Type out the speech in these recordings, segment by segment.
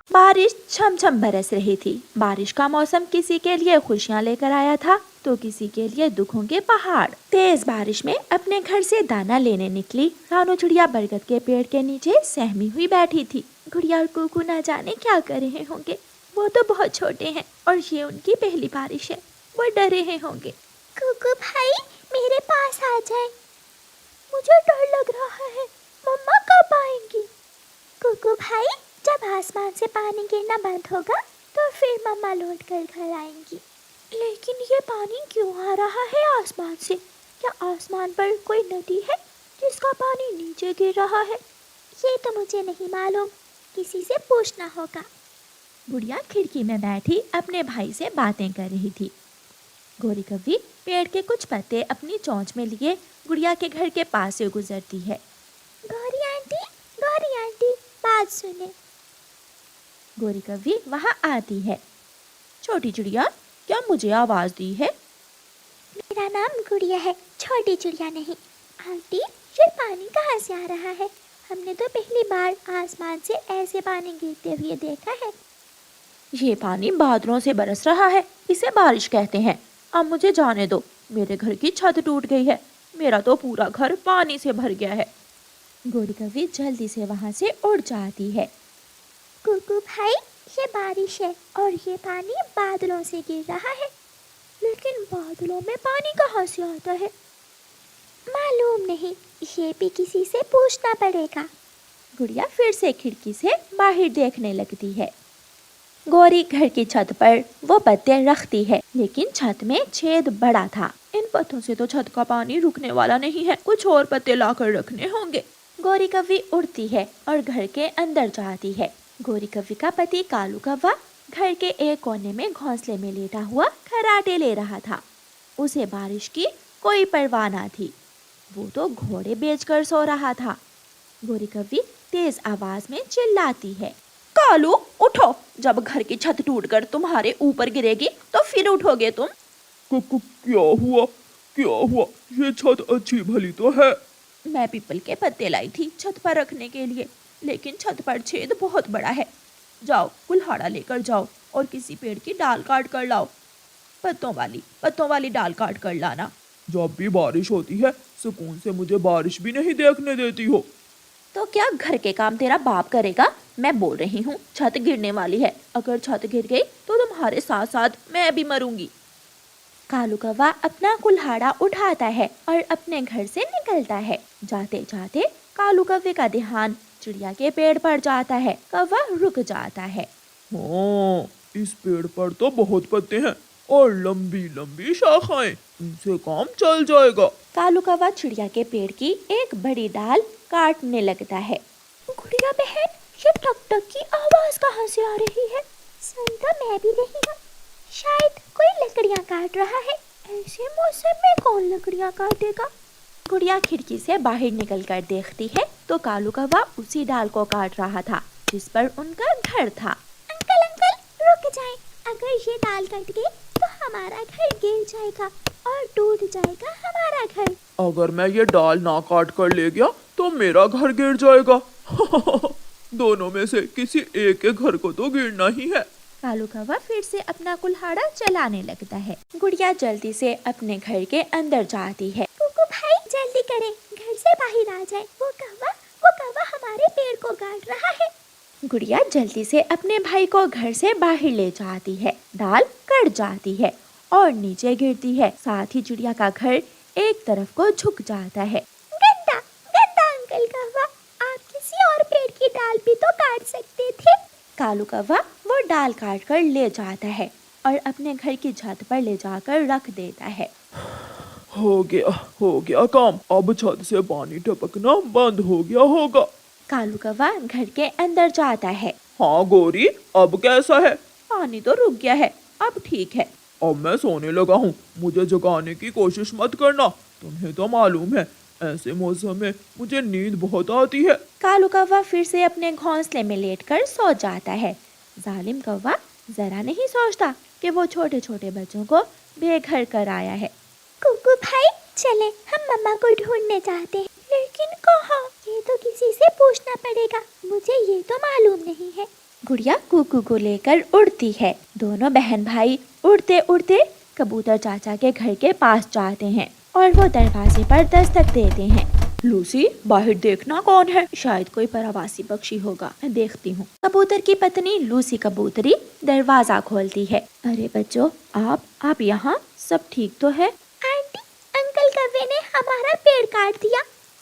बारिश छमछम बरस रही थी। बारिश का मौसम किसी के लिए खुशियां लेकर आया था तो किसी के लिए दुखों के पहाड़। तेज बारिश में अपने घर से दाना लेने निकली रानू चिड़िया बरगद के पेड़ के नीचे सहमी हुई बैठी थी। गुड़िया और कुकू न जाने क्या कर रहे होंगे। वो तो बहुत छोटे हैं और ये उनकी पहली बारिश है। वो डर रहे होंगे। कुकू भाई मेरे पास आ जाए, मुझे डर लग रहा है। मम्मा कब आएंगी? कुकू भाई जब आसमान से पानी गिरना बंद होगा तो फिर मम्मा लौट कर घर आएंगी। लेकिन ये पानी क्यों आ रहा है आसमान से? क्या आसमान पर कोई नदी है जिसका पानी नीचे गिर रहा है? ये तो मुझे नहीं मालूम, किसी से पूछना होगा। गुड़िया खिड़की में बैठी अपने भाई से बातें कर रही थी। गौरी कव्वी पेड़ के कुछ पत्ते अपनी चोंच में लिए गुड़िया के घर के पास से गुजरती है। गौरी आंटी बात सुने। गौरी कव्वी वहाँ आती है। छोटी चिड़िया, क्या मुझे आवाज दी है? मेरा नाम गुड़िया है, छोटी चिड़िया नहीं। आंटी ये पानी कहाँ से आ रहा है? हमने तो पहली बार आसमान से ऐसे पानी गिरते हुए देखा है। ये पानी बादलों से बरस रहा है, इसे बारिश कहते हैं। अब मुझे जाने दो, मेरे घर की छत टूट गई है। मेरा तो पूरा घर पानी से भर गया है। गौरी कव्वी जल्दी से वहाँ से उड़ जाती है। कुकू भाई ये बारिश है और ये पानी बादलों से गिर रहा है। लेकिन बादलों में पानी कहाँ से आता है? मालूम नहीं, ये भी किसी से पूछना पड़ेगा। गुड़िया फिर से खिड़की से बाहर देखने लगती है। गौरी घर की छत पर वो पत्ते रखती है, लेकिन छत में छेद बड़ा था। इन पत्तों से तो छत का पानी रुकने वाला नहीं है, कुछ और पत्ते लाकर रखने होंगे। गौरी कव्वी उड़ती है और घर के अंदर जाती है। गौरी कव्वी का पति कालू कौवा घर के एक कोने में घोंसले में लेटा हुआ खर्राटे ले रहा था। उसे बारिश की कोई परवाह न थी। वो तो घोड़े बेचकर सो रहा था। गौरी कव्वी तेज आवाज में चिल्लाती है, कालू उठो, जब घर की छत टूटकर तुम्हारे ऊपर गिरेगी तो फिर उठोगे तुम। क्या हुआ? ये छत अच्छी भली तो है। मैं पीपल के पत्ते लाई थी छत पर रखने के लिए, लेकिन छत पर छेद बहुत बड़ा है। जाओ कुल्हाड़ा लेकर जाओ और किसी पेड़ की डाल काट कर लाओ। पत्तों वाली डाल काट कर लाना। जब भी बारिश होती है सुकून से मुझे बारिश भी नहीं देखने देती हो। तो क्या घर के काम तेरा बाप करेगा? मैं बोल रही हूँ, छत गिरने वाली है। अगर छत गिर गई तो तुम्हारे साथ साथ मैं भी मरूंगी। कालू कौवा अपना कुल्हाड़ा उठाता है और अपने घर से निकलता है। जाते जाते कालू कौवे का ध्यान चिड़िया के पेड़ पर जाता है। कौवा रुक जाता है। हाँ, इस पेड़ पर तो बहुत पत्ते हैं और लंबी लंबी शाखाएं, इनसे काम चल जाएगा। कालू कौवा चिड़िया के पेड़ की एक बड़ी डाल काटने लगता है। गुड़िया बहन, ये टक टक की आवाज कहाँ से आ रही है? सुन तो मैं भी रही हूँ, शायद कोई लकड़ियाँ काट रहा है। ऐसे मौसम में कौन लकड़ियाँ काटेगा? गुड़िया खिड़की से बाहर निकलकर देखती है तो कालू कौवा उसी डाल को काट रहा था जिस पर उनका घर था। अंकल रुक जाएं, अगर ये डाल कट गई तो हमारा घर गिर जाएगा और टूट जाएगा हमारा घर। अगर मैं ये डाल ना काट कर ले गया तो मेरा घर गिर जाएगा। दोनों में से किसी एक के घर को तो गिरना ही है। कालू कौवा फिर से अपना कुल्हाड़ा चलाने लगता है। गुड़िया जल्दी से अपने घर के अंदर जाती है। कुकू भाई जल्दी करें, घर से बाहर आ जाए। वो कौवा हमारे पेड़ को काट रहा है। गुड़िया जल्दी से अपने भाई को घर से बाहर ले जाती है। डाल कट जाती है और नीचे गिरती है। साथ ही चिड़िया का घर एक तरफ को झुक जाता है। गंदा अंकल कौवा, आप किसी और पेड़ की डाल भी तो काट सकते थे। कालू कौवा वो डाल काट कर ले जाता है और अपने घर की छत पर ले जाकर रख देता है। हो गया काम। अब छत से पानी टपकना बंद हो गया होगा। कालू कौवा घर के अंदर जाता है। हाँ गौरी, अब कैसा है? पानी तो रुक गया है, अब ठीक है। अब मैं सोने लगा हूँ, मुझे जगाने की कोशिश मत करना। तुम्हें तो मालूम है ऐसे मौसम में मुझे नींद बहुत आती है। कालू कौवा फिर से अपने घोंसले में लेटकर सो जाता है। जालिम कौवा जरा नहीं सोचता कि वो छोटे छोटे बच्चों को बेघर कर आया है। कुकू भाई चले, हम मम्मा को ढूंढने जाते हैं। लेकिन कहाँ? ये तो किसी से पूछना पड़ेगा, मुझे ये तो मालूम नहीं है। गुड़िया कुकू को लेकर उड़ती है। दोनों बहन भाई उड़ते उड़ते कबूतर चाचा के घर के पास जाते हैं और वो दरवाजे पर दस्तक देते हैं। लूसी, बाहर देखना कौन है, शायद कोई प्रवासी पक्षी होगा, मैं देखती हूँ। कबूतर की पत्नी लूसी कबूतरी दरवाजा खोलती है। अरे बच्चों, आप यहाँ, सब ठीक तो है? आंटी, अंकल कौवे ने हमारा पेड़ काट दिया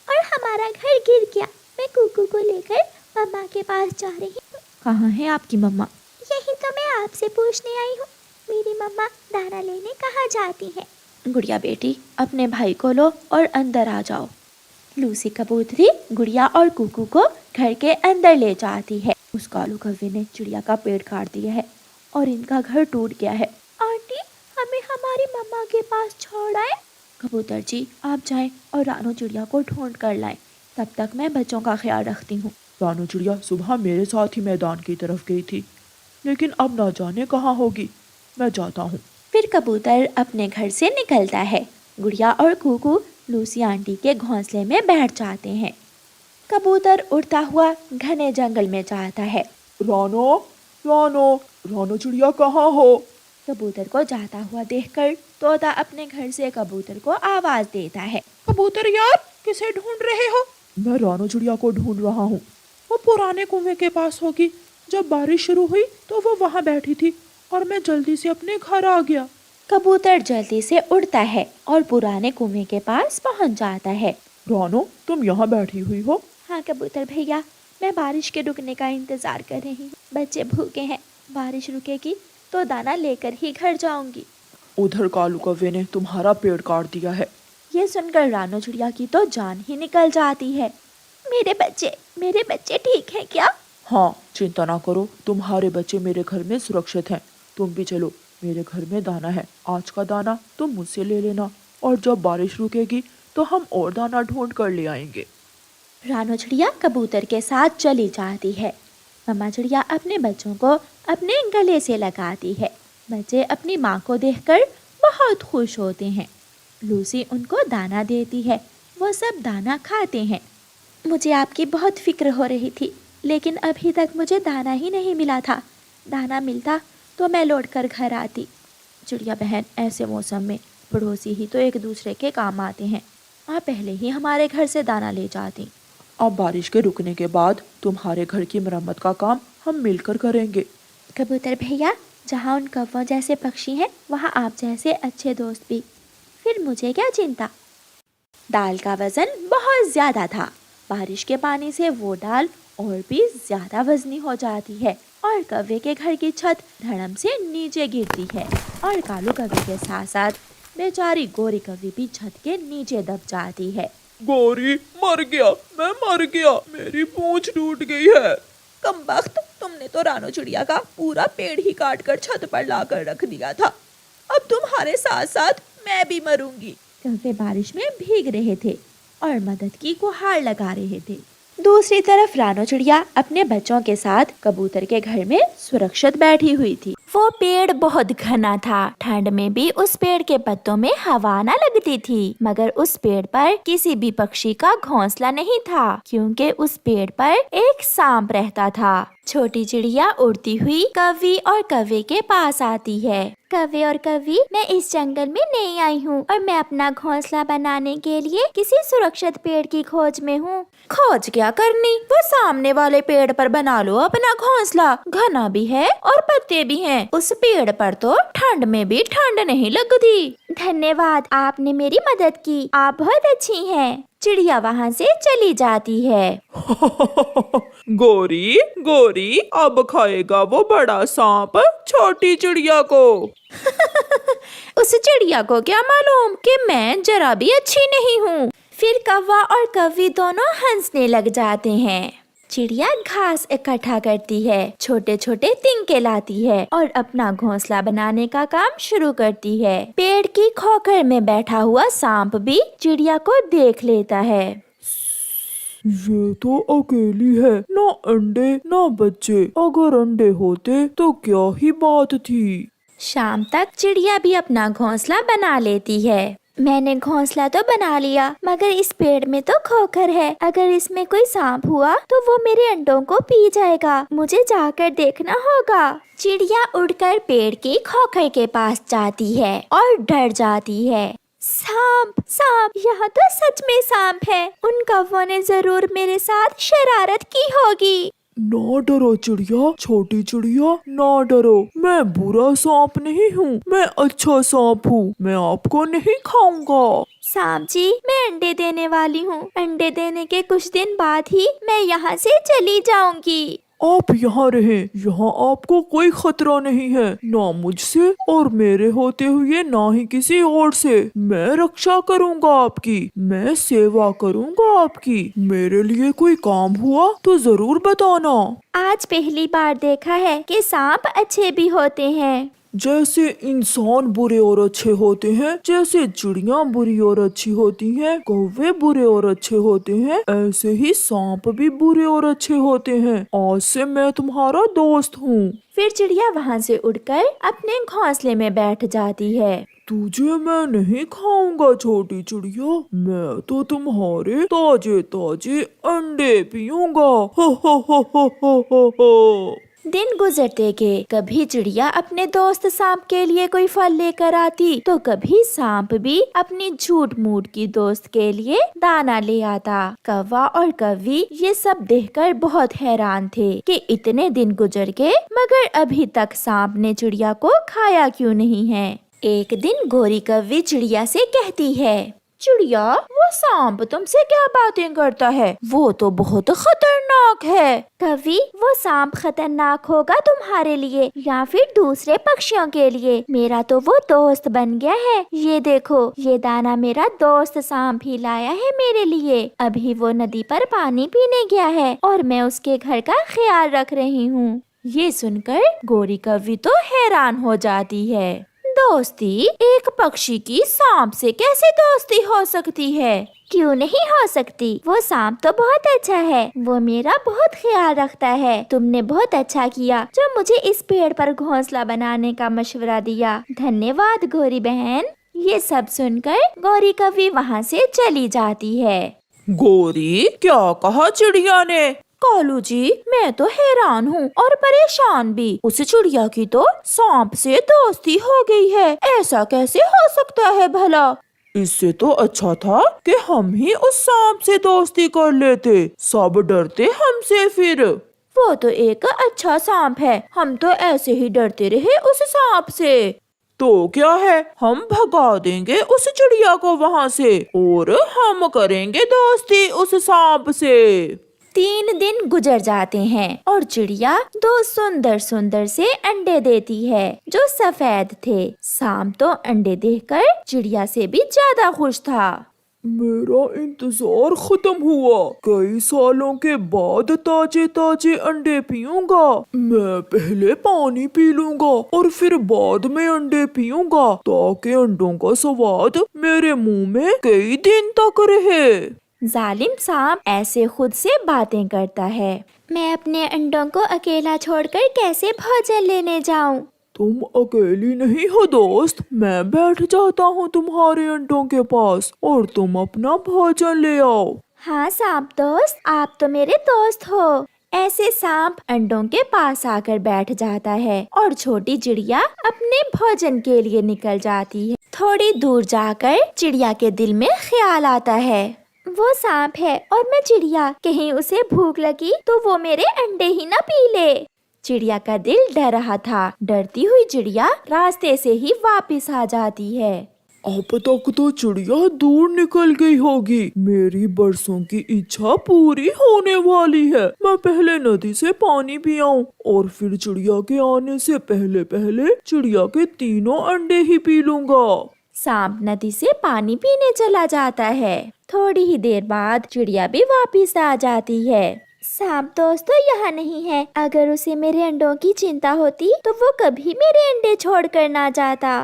और हमारा घर गिर गया। मैं कुकू को लेकर मम्मा के पास जा रही हूँ। कहाँ है आपकी मम्मा? यही तो मैं आपसे पूछने आई हूँ। मेरी मम्मा दाना लेने कहाँ जाती है? गुड़िया बेटी, अपने भाई को लो और अंदर आ जाओ। लूसी कबूतरी गुड़िया और कुकू को घर के अंदर ले जाती है। उस कालू कौवे ने चिड़िया का पेड़ काट दिया है और इनका घर टूट गया है। आंटी, हमें हमारी मम्मा के पास छोड़ आए। कबूतर जी, आप जाएं और रानू चिड़िया को ढूंढ कर लाएं। तब तक मैं बच्चों का ख्याल रखती हूँ। रानू चिड़िया सुबह मेरे साथ ही मैदान की तरफ गई थी, लेकिन अब ना जाने कहाँ होगी। मैं जाता हूँ। फिर कबूतर अपने घर से निकलता है। गुड़िया और कुकू लूसी आंटी के घोंसले में बैठ जाते हैं। कबूतर उड़ता हुआ घने जंगल में जाता है। रानो, रानो, रानू चिड़िया कहाँ हो? कबूतर को जाता हुआ देखकर तोता अपने घर से कबूतर को आवाज देता है। कबूतर यार, किसे ढूंढ रहे हो? मैं रानू चिड़िया को ढूंढ रहा हूँ। वो पुराने कुएं के पास होगी। जब बारिश शुरू हुई तो वो वहाँ बैठी थी और मैं जल्दी से अपने घर आ गया। कबूतर जल्दी से उड़ता है और पुराने कुएं के पास पहुँच जाता है। रानो, तुम यहाँ बैठी हुई हो? हाँ कबूतर भैया, मैं बारिश के रुकने का इंतजार कर रही हूँ। बच्चे भूखे हैं, बारिश रुकेगी तो दाना लेकर ही घर जाऊंगी। उधर कालू कौवे ने तुम्हारा पेड़ काट दिया है। ये सुनकर रानू चिड़िया की तो जान ही निकल जाती है। मेरे बच्चे ठीक हैं क्या? हाँ, चिंता ना करो, तुम्हारे बच्चे मेरे घर में सुरक्षित हैं। तुम भी चलो, मेरे घर में दाना है। आज का दाना तुम मुझसे ले लेना और जब बारिश रुकेगी तो हम और दाना ढूंढ कर ले आएंगे। रानू चिड़िया कबूतर के साथ चली जाती है। मम्मा चिड़िया अपने बच्चों को अपने गले से लगाती है। बच्चे अपनी माँ को देखकर बहुत खुश होते हैं। लूसी उनको दाना देती है। वो सब दाना खाते हैं। मुझे आपकी बहुत फिक्र हो रही थी, लेकिन अभी तक मुझे दाना ही नहीं मिला था। दाना मिलता तो मैं लौटकर घर आती। चिड़िया बहन, ऐसे मौसम में पड़ोसी ही तो एक दूसरे के काम आते हैं। आप पहले ही हमारे घर से दाना ले जाती। अब बारिश के रुकने के बाद तुम्हारे घर की मरम्मत का काम हम मिलकर करेंगे। कबूतर भैया, जहाँ उन कौवों जैसे पक्षी हैं, वहाँ आप जैसे अच्छे दोस्त भी। फिर मुझे क्या चिंता। दाल का वजन बहुत ज्यादा था। बारिश के पानी से वो दाल और भी ज्यादा वजनी हो जाती है और कौवे के घर की छत धड़म से नीचे गिरती है और कालू कौवे के साथ साथ बेचारी गोरी कौवी भी छत के नीचे दब जाती है। गोरी, मर गया, मैं मर गया, मेरी पूंछ टूट गई है। कमबख्त, तुमने तो रानू चिड़िया का पूरा पेड़ ही काट कर छत पर लाकर रख दिया था। अब तुम्हारे साथ साथ मैं भी मरूंगी। कौवे बारिश में भीग रहे थे और मदद की गुहार लगा रहे थे। दूसरी तरफ रानू चिड़िया अपने बच्चों के साथ कबूतर के घर में सुरक्षित बैठी हुई थी। वो पेड़ बहुत घना था। ठंड में भी उस पेड़ के पत्तों में हवा न लगती थी, मगर उस पेड़ पर किसी भी पक्षी का घोंसला नहीं था, क्योंकि उस पेड़ पर एक सांप रहता था। छोटी चिड़िया उड़ती हुई कौवी और कौवे के पास आती है। कौवे और कौवी, मैं इस जंगल में नई आई हूँ और मैं अपना घोंसला बनाने के लिए किसी सुरक्षित पेड़ की खोज में हूँ। खोज क्या करनी, वो सामने वाले पेड़ पर बना लो अपना घोंसला। घना भी है और पत्ते भी हैं। उस पेड़ पर तो ठंड में भी ठंड नहीं लगती। धन्यवाद, आपने मेरी मदद की। आप बहुत अच्छी हैं। चिड़िया वहाँ से चली जाती है। गोरी, गोरी, अब खाएगा वो बड़ा सांप छोटी चिड़िया को। उस चिड़िया को क्या मालूम कि मैं जरा भी अच्छी नहीं हूँ। फिर कौवा और कौवी दोनों हंसने लग जाते हैं। चिड़िया घास इकट्ठा करती है, छोटे छोटे तिनके लाती है और अपना घोंसला बनाने का काम शुरू करती है। पेड़ की खोखर में बैठा हुआ सांप भी चिड़िया को देख लेता है। ये तो अकेली है, ना अंडे ना बच्चे। अगर अंडे होते तो क्या ही बात थी। शाम तक चिड़िया भी अपना घोंसला बना लेती है। मैंने घोंसला तो बना लिया, मगर इस पेड़ में तो खोखर है। अगर इसमें कोई सांप हुआ तो वो मेरे अंडों को पी जाएगा। मुझे जाकर देखना होगा। चिड़िया उड़कर पेड़ के खोखर के पास जाती है और डर जाती है। सांप, सांप, यहाँ तो सच में सांप है। उन कौवों ने जरूर मेरे साथ शरारत की होगी। ना डरो चिड़िया, छोटी चिड़िया, ना डरो। मैं बुरा सांप नहीं हूँ, मैं अच्छा सांप हूँ। मैं आपको नहीं खाऊंगा। सांप जी, मैं अंडे देने वाली हूँ। अंडे देने के कुछ दिन बाद ही मैं यहाँ से चली जाऊंगी। आप यहाँ रहें, यहाँ आपको कोई खतरा नहीं है, ना मुझसे और मेरे होते हुए ना ही किसी और से। मैं रक्षा करूँगा आपकी, मैं सेवा करूँगा आपकी। मेरे लिए कोई काम हुआ तो जरूर बताना। आज पहली बार देखा है कि सांप अच्छे भी होते हैं। जैसे इंसान बुरे और अच्छे होते हैं, जैसे चिड़िया बुरी और अच्छी होती हैं, कौवे बुरे और अच्छे होते हैं, ऐसे ही सांप भी बुरे और अच्छे होते हैं। आज से मैं तुम्हारा दोस्त हूँ। फिर चिड़िया वहाँ से उड़कर अपने घोंसले में बैठ जाती है। तुझे मैं नहीं खाऊंगा छोटी चिड़िया, मैं तो तुम्हारे ताजे ताजे अंडे पीऊंगा। हो हो हो हो हो हो हो। दिन गुजरते गए। कभी चिड़िया अपने दोस्त सांप के लिए कोई फल लेकर आती, तो कभी सांप भी अपनी झूठ मूठ की दोस्त के लिए दाना ले आता। कौवा और कौवी ये सब देखकर बहुत हैरान थे कि इतने दिन गुजर गए मगर अभी तक सांप ने चिड़िया को खाया क्यों नहीं है। एक दिन गोरी कौवी चिड़िया से कहती है, चिड़िया, वो सांप तुमसे क्या बातें करता है? वो तो बहुत खतरनाक है। कवि, वो सांप खतरनाक होगा तुम्हारे लिए या फिर दूसरे पक्षियों के लिए। मेरा तो वो दोस्त बन गया है। ये देखो, ये दाना मेरा दोस्त सांप ही लाया है मेरे लिए। अभी वो नदी पर पानी पीने गया है और मैं उसके घर का ख्याल रख रही हूँ। ये सुनकर गोरी कौवी तो हैरान हो जाती है। दोस्ती, एक पक्षी की सांप से कैसे दोस्ती हो सकती है? क्यों नहीं हो सकती? वो सांप तो बहुत अच्छा है, वो मेरा बहुत ख्याल रखता है। तुमने बहुत अच्छा किया जो मुझे इस पेड़ पर घोंसला बनाने का मशवरा दिया। धन्यवाद गोरी बहन। ये सब सुनकर गोरी कौवी वहाँ से चली जाती है। गोरी, क्या कहा चिड़िया ने? कालू जी, मैं तो हैरान हूँ और परेशान भी। उस चिड़िया की तो सांप से दोस्ती हो गई है। ऐसा कैसे हो सकता है भला? इससे तो अच्छा था कि हम ही उस सांप से दोस्ती कर लेते। सब डरते हमसे फिर। वो तो एक अच्छा सांप है, हम तो ऐसे ही डरते रहे उस सांप से। तो क्या है, हम भगा देंगे उस चिड़िया को वहाँ से और हम करेंगे दोस्ती उस सांप से। 3 दिन गुजर जाते हैं और चिड़िया 2 सुंदर सुंदर से अंडे देती है जो सफेद थे। सांप तो अंडे देखकर चिड़िया से भी ज्यादा खुश था। मेरा इंतजार खत्म हुआ। कई सालों के बाद ताजे ताजे अंडे पीऊंगा। मैं पहले पानी पी लूंगा और फिर बाद में अंडे पीऊंगा ताकि अंडों का स्वाद मेरे मुंह में कई दिन तक रहे। जालिम सांप ऐसे खुद से बातें करता है। मैं अपने अंडों को अकेला छोड़कर कैसे भोजन लेने जाऊं? तुम अकेली नहीं हो दोस्त, मैं बैठ जाता हूँ तुम्हारे अंडों के पास और तुम अपना भोजन ले आओ। हाँ सांप दोस्त, आप तो मेरे दोस्त हो। ऐसे सांप अंडों के पास आकर बैठ जाता है और छोटी चिड़िया अपने भोजन के लिए निकल जाती है। थोड़ी दूर जाकर चिड़िया के दिल में ख्याल आता है, वो सांप है और मैं चिड़िया, कहीं उसे भूख लगी तो वो मेरे अंडे ही न पी ले। चिड़िया का दिल डर रहा था। डरती हुई चिड़िया रास्ते से ही वापस आ जाती है। अब तक तो चिड़िया दूर निकल गई होगी। मेरी बरसों की इच्छा पूरी होने वाली है। मैं पहले नदी से पानी पी आऊं और फिर चिड़िया के आने से पहले पहले चिड़िया के 3 अंडे ही पी लूंगा। सांप नदी से पानी पीने चला जाता है। थोड़ी ही देर बाद चिड़िया भी वापस आ जाती है। सांप दोस्त तो यहाँ नहीं है। अगर उसे मेरे अंडों की चिंता होती तो वो कभी मेरे अंडे छोड़कर ना जाता।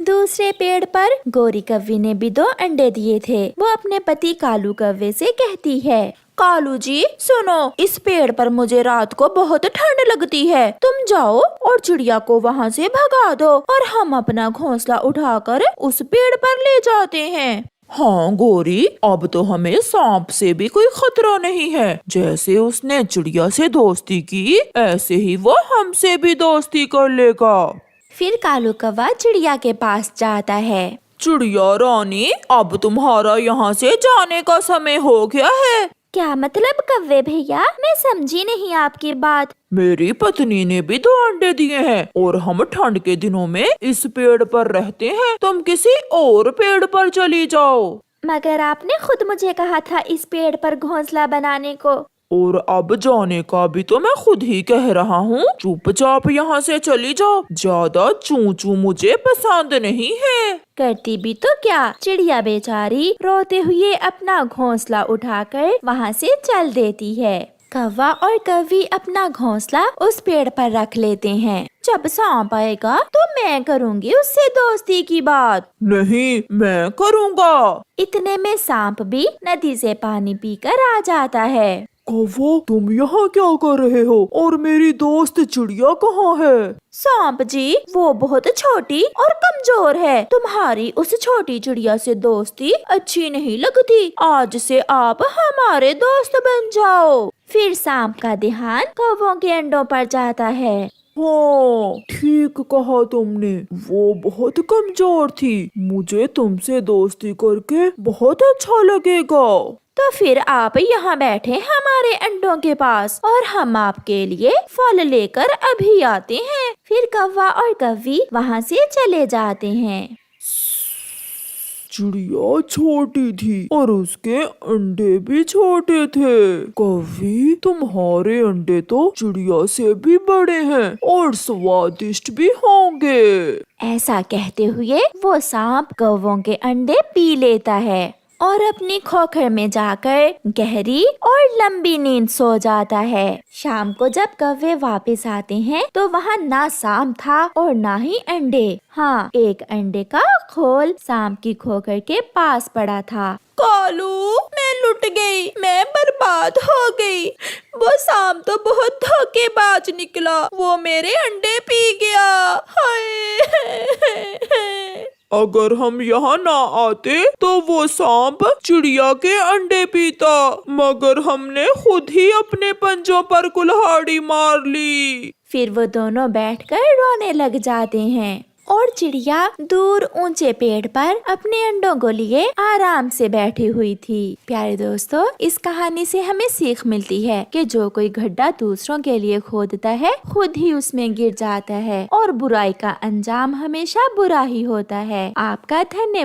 दूसरे पेड़ पर गोरी कव्वे ने भी 2 अंडे दिए थे। वो अपने पति कालू कव्वे से कहती है, कालू जी सुनो, इस पेड़ पर मुझे रात को बहुत ठंड लगती है। तुम जाओ और चिड़िया को वहाँ से भगा दो और हम अपना घोंसला उठाकर उस पेड़ पर ले जाते हैं। हाँ गोरी, अब तो हमें सांप से भी कोई खतरा नहीं है। जैसे उसने चिड़िया से दोस्ती की, ऐसे ही वो हमसे भी दोस्ती कर लेगा। फिर कालू कौवा चिड़िया के पास जाता है। चिड़िया रानी, अब तुम्हारा यहाँ से जाने का समय हो गया है। क्या मतलब कव्वे भैया, मैं समझी नहीं आपकी बात। मेरी पत्नी ने भी 2 अंडे दिए हैं और हम ठंड के दिनों में इस पेड़ पर रहते हैं। तुम किसी और पेड़ पर चली जाओ। मगर आपने खुद मुझे कहा था इस पेड़ पर घोंसला बनाने को। और अब जाने का भी तो मैं खुद ही कह रहा हूँ। चुपचाप यहाँ से चली जाओ, ज्यादा चू चू मुझे पसंद नहीं है। करती भी तो क्या, चिड़िया बेचारी रोते हुए अपना घोंसला उठाकर वहाँ से चल देती है। कौवा और कव्वी अपना घोंसला उस पेड़ पर रख लेते हैं। जब सांप आएगा तो मैं करूँगी उससे दोस्ती की बात। नहीं, मैं करूँगा। इतने में सांप भी नदी से पानी पीकर आ जाता है। कौवा, तुम यहाँ क्या कर रहे हो और मेरी दोस्त चिड़िया कहाँ है? सांप जी, वो बहुत छोटी और कमजोर है। तुम्हारी उस छोटी चिड़िया से दोस्ती अच्छी नहीं लगती। आज से आप हमारे दोस्त बन जाओ। फिर सांप का ध्यान कौवों के अंडों पर जाता है। हाँ, ठीक कहा तुमने, वो बहुत कमजोर थी। मुझे तुमसे दोस्ती करके बहुत अच्छा लगेगा। तो फिर आप यहाँ बैठे हमारे अंडों के पास और हम आपके लिए फल लेकर अभी आते हैं। फिर कौवा और कव्वी वहाँ से चले जाते हैं। चिड़िया छोटी थी और उसके अंडे भी छोटे थे। कव्वी, तुम्हारे अंडे तो चिड़िया से भी बड़े हैं और स्वादिष्ट भी होंगे। ऐसा कहते हुए वो सांप कौवों के अंडे पी लेता है और अपनी खोखर में जाकर गहरी और लंबी नींद सो जाता है। शाम को जब कौवे वापस आते हैं तो वहाँ ना सांप था और ना ही अंडे। हाँ, एक अंडे का खोल सांप की खोखर के पास पड़ा था। कालू, मैं लुट गई, मैं बर्बाद हो गई। वो सांप तो बहुत धोखेबाज निकला, वो मेरे अंडे पी गया। हाय। अगर हम यहाँ ना आते तो वो सांप चिड़िया के अंडे पीता, मगर हमने खुद ही अपने पंजों पर कुल्हाड़ी मार ली। फिर वो दोनों बैठकर रोने लग जाते हैं और चिड़िया दूर ऊंचे पेड़ पर अपने अंडों को लिए आराम से बैठी हुई थी। प्यारे दोस्तों, इस कहानी से हमें सीख मिलती है कि जो कोई गड्ढा दूसरों के लिए खोदता है, खुद ही उसमें गिर जाता है और बुराई का अंजाम हमेशा बुरा ही होता है। आपका धन्यवाद।